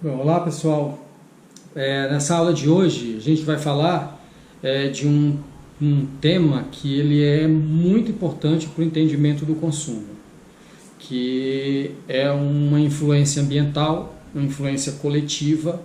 Bom, olá pessoal, nessa aula de hoje a gente vai falar de um tema que ele é muito importante para o entendimento do consumo, que é uma influência ambiental, uma influência coletiva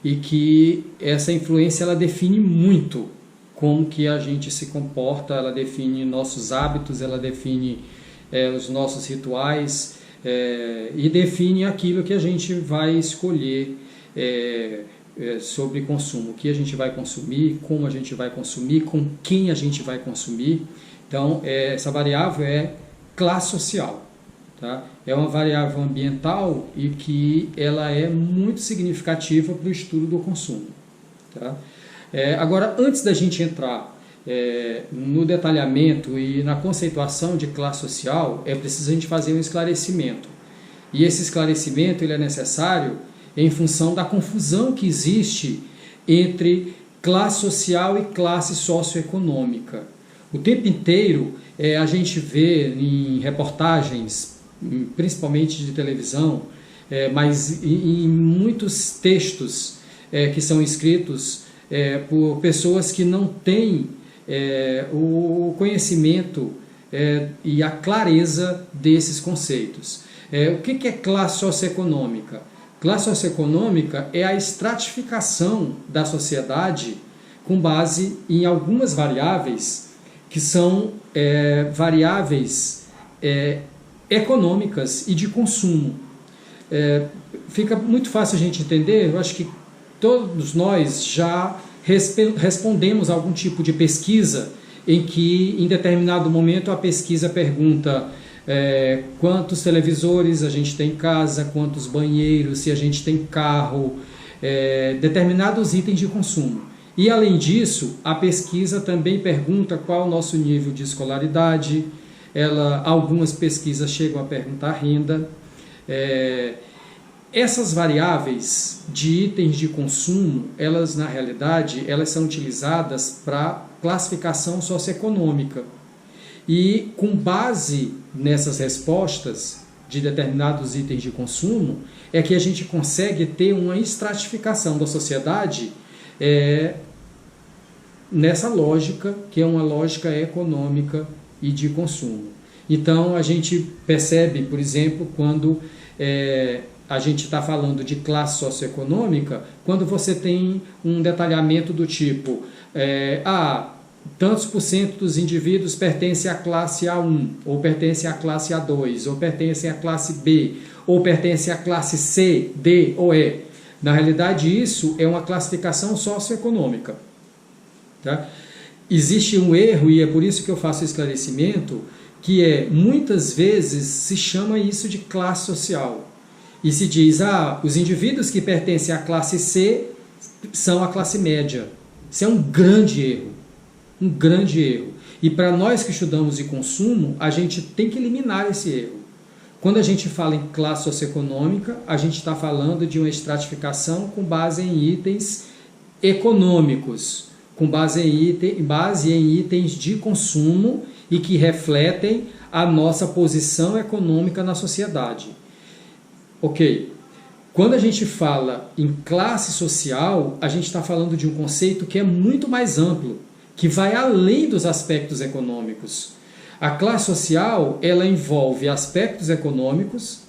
e que essa influência ela define muito como que a gente se comporta, ela define nossos hábitos, ela define os nossos rituais, e define aquilo que a gente vai escolher sobre consumo, o que a gente vai consumir, como a gente vai consumir, com quem a gente vai consumir. Então, essa variável é classe social. Tá? É uma variável ambiental e que ela é muito significativa para o estudo do consumo. Tá? Agora, antes da gente entrar no detalhamento e na conceituação de classe social, é preciso a gente fazer um esclarecimento. E esse esclarecimento ele é necessário em função da confusão que existe entre classe social e classe socioeconômica. O tempo inteiro a gente vê em reportagens, principalmente de televisão, mas em muitos textos que são escritos por pessoas que não têm o conhecimento e a clareza desses conceitos. O que é classe socioeconômica? Classe socioeconômica é a estratificação da sociedade com base em algumas variáveis que são variáveis econômicas e de consumo. Fica muito fácil a gente entender, eu acho que todos nós já respondemos a algum tipo de pesquisa em que, em determinado momento, a pesquisa pergunta quantos televisores a gente tem em casa, quantos banheiros, se a gente tem carro, determinados itens de consumo. E, além disso, a pesquisa também pergunta qual é o nosso nível de escolaridade, algumas pesquisas chegam a perguntar renda. Essas variáveis de itens de consumo, elas na realidade, elas são utilizadas para classificação socioeconômica. E com base nessas respostas de determinados itens de consumo, é que a gente consegue ter uma estratificação da sociedade nessa lógica, que é uma lógica econômica e de consumo. Então, a gente percebe, por exemplo, quando a gente está falando de classe socioeconômica, quando você tem um detalhamento do tipo tantos por cento dos indivíduos pertencem à classe A1, ou pertencem à classe A2, ou pertencem à classe B, ou pertencem à classe C, D ou E. Na realidade, isso é uma classificação socioeconômica. Tá? Existe um erro, e é por isso que eu faço o esclarecimento, que muitas vezes se chama isso de classe social. E se diz, os indivíduos que pertencem à classe C são a classe média. Isso é um grande erro. Um grande erro. E para nós que estudamos de consumo, a gente tem que eliminar esse erro. Quando a gente fala em classe socioeconômica, a gente está falando de uma estratificação com base em itens econômicos, com base em itens de consumo e que refletem a nossa posição econômica na sociedade. Ok. Quando a gente fala em classe social, a gente está falando de um conceito que é muito mais amplo, que vai além dos aspectos econômicos. A classe social, ela envolve aspectos econômicos,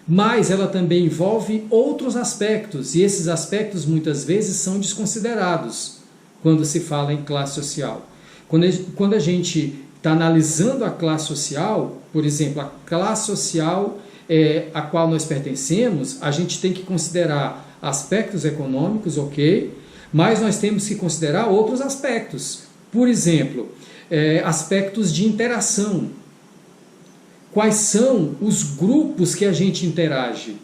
mas ela também envolve outros aspectos, e esses aspectos muitas vezes são desconsiderados quando se fala em classe social. Quando a gente está analisando a classe social, por exemplo, a classe social a qual nós pertencemos, a gente tem que considerar aspectos econômicos, ok? Mas nós temos que considerar outros aspectos. Por exemplo, aspectos de interação. Quais são os grupos que a gente interage?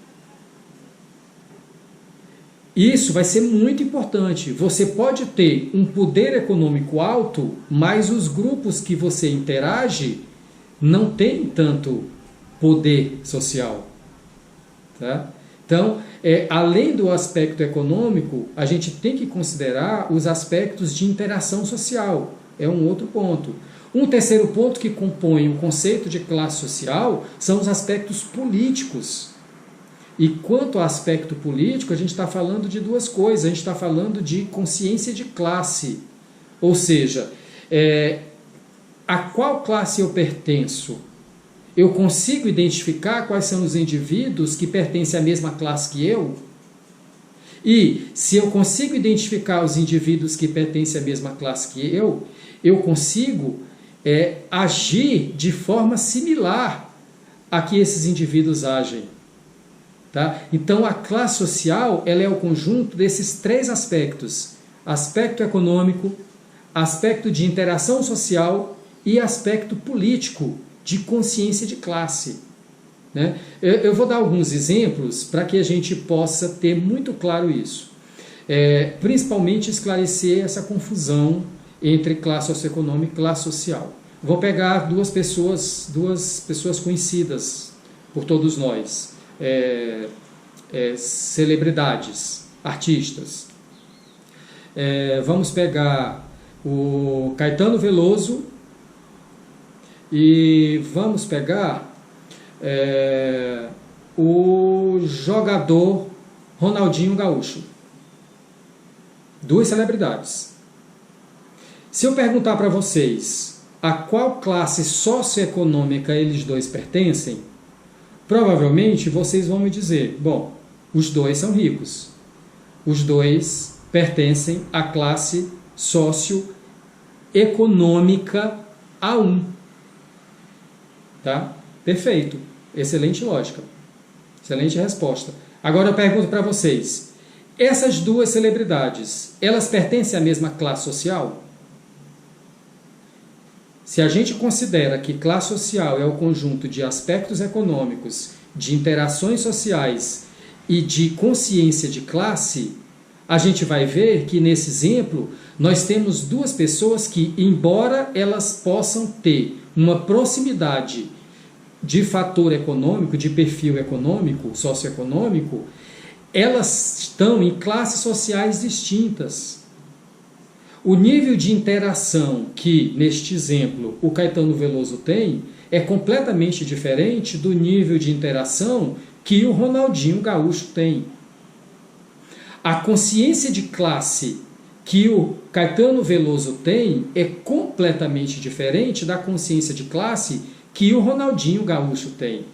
Isso vai ser muito importante. Você pode ter um poder econômico alto, mas os grupos que você interage não têm tanto poder social. Tá? Então, além do aspecto econômico, a gente tem que considerar os aspectos de interação social. É um outro ponto. Um terceiro ponto que compõe o conceito de classe social são os aspectos políticos. E quanto ao aspecto político, a gente está falando de duas coisas. A gente está falando de consciência de classe. Ou seja, a qual classe eu pertenço? Eu consigo identificar quais são os indivíduos que pertencem à mesma classe que eu? E se eu consigo identificar os indivíduos que pertencem à mesma classe que eu consigo agir de forma similar a que esses indivíduos agem. Tá? Então, a classe social ela é o conjunto desses três aspectos: aspecto econômico, aspecto de interação social e aspecto político de consciência de classe. Né? Eu vou dar alguns exemplos para que a gente possa ter muito claro isso. Principalmente esclarecer essa confusão entre classe socioeconômica e classe social. Vou pegar duas pessoas conhecidas por todos nós. Celebridades, artistas. Vamos pegar o Caetano Veloso e vamos pegar o jogador Ronaldinho Gaúcho. Duas celebridades. Se eu perguntar para vocês a qual classe socioeconômica eles dois pertencem, provavelmente vocês vão me dizer, bom, os dois são ricos. Os dois pertencem à classe socioeconômica A1. Tá? Perfeito. Excelente lógica. Excelente resposta. Agora eu pergunto para vocês, essas duas celebridades, elas pertencem à mesma classe social? Se a gente considera que classe social é o conjunto de aspectos econômicos, de interações sociais e de consciência de classe, a gente vai ver que nesse exemplo nós temos duas pessoas que, embora elas possam ter uma proximidade de fator econômico, de perfil econômico, socioeconômico, elas estão em classes sociais distintas. O nível de interação que, neste exemplo, o Caetano Veloso tem é completamente diferente do nível de interação que o Ronaldinho Gaúcho tem. A consciência de classe que o Caetano Veloso tem é completamente diferente da consciência de classe que o Ronaldinho Gaúcho tem.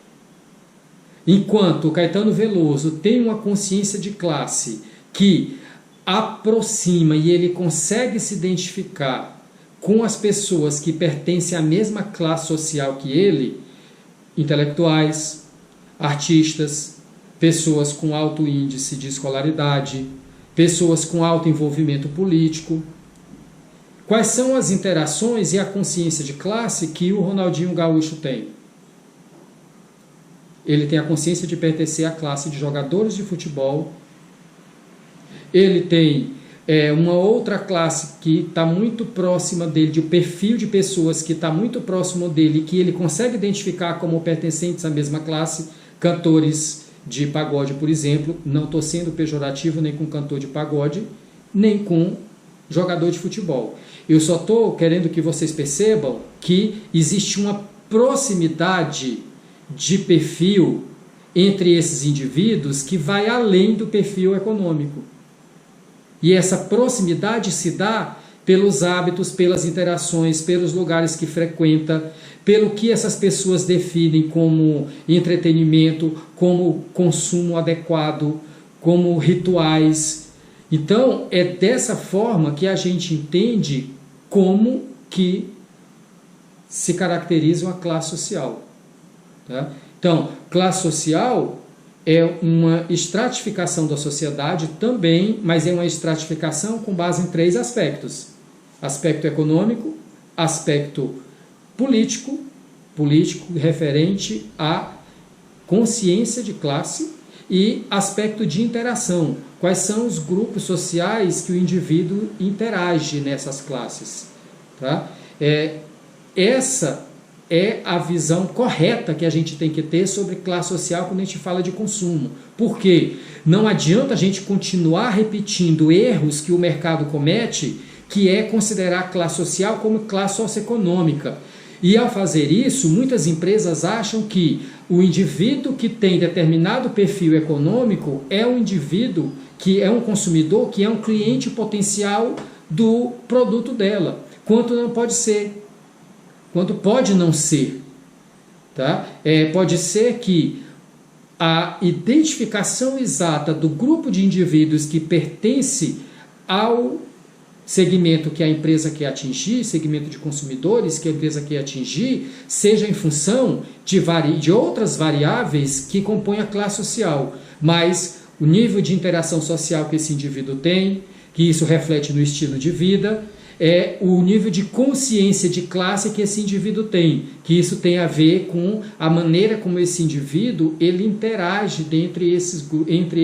Enquanto o Caetano Veloso tem uma consciência de classe que aproxima e ele consegue se identificar com as pessoas que pertencem à mesma classe social que ele, intelectuais, artistas, pessoas com alto índice de escolaridade, pessoas com alto envolvimento político. Quais são as interações e a consciência de classe que o Ronaldinho Gaúcho tem? Ele tem a consciência de pertencer à classe de jogadores de futebol. Ele tem uma outra classe que está muito próxima dele, de um perfil de pessoas que está muito próximo dele, que ele consegue identificar como pertencentes à mesma classe, cantores de pagode, por exemplo. Não estou sendo pejorativo nem com cantor de pagode, nem com jogador de futebol. Eu só estou querendo que vocês percebam que existe uma proximidade de perfil entre esses indivíduos que vai além do perfil econômico. E essa proximidade se dá pelos hábitos, pelas interações, pelos lugares que frequenta, pelo que essas pessoas definem como entretenimento, como consumo adequado, como rituais. Então, é dessa forma que a gente entende como que se caracteriza uma classe social. Tá? Então, classe social é uma estratificação da sociedade também, mas é uma estratificação com base em três aspectos: aspecto econômico, aspecto político referente à consciência de classe, e aspecto de interação. Quais são os grupos sociais que o indivíduo interage nessas classes? Tá? Essa é a visão correta que a gente tem que ter sobre classe social quando a gente fala de consumo. Por quê? Não adianta a gente continuar repetindo erros que o mercado comete, que é considerar a classe social como classe socioeconômica. E ao fazer isso, muitas empresas acham que o indivíduo que tem determinado perfil econômico é um indivíduo que é um consumidor, que é um cliente potencial do produto dela, quanto não pode ser, quanto pode não ser. Tá? Pode ser que a identificação exata do grupo de indivíduos que pertence ao segmento que a empresa quer atingir, segmento de consumidores que a empresa quer atingir, seja em função de outras variáveis que compõem a classe social, mas o nível de interação social que esse indivíduo tem, que isso reflete no estilo de vida, o nível de consciência de classe que esse indivíduo tem, que isso tem a ver com a maneira como esse indivíduo ele interage entre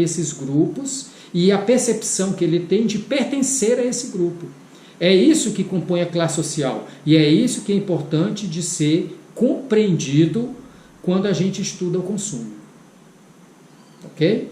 esses grupos e a percepção que ele tem de pertencer a esse grupo. É isso que compõe a classe social e é isso que é importante de ser compreendido quando a gente estuda o consumo. Ok?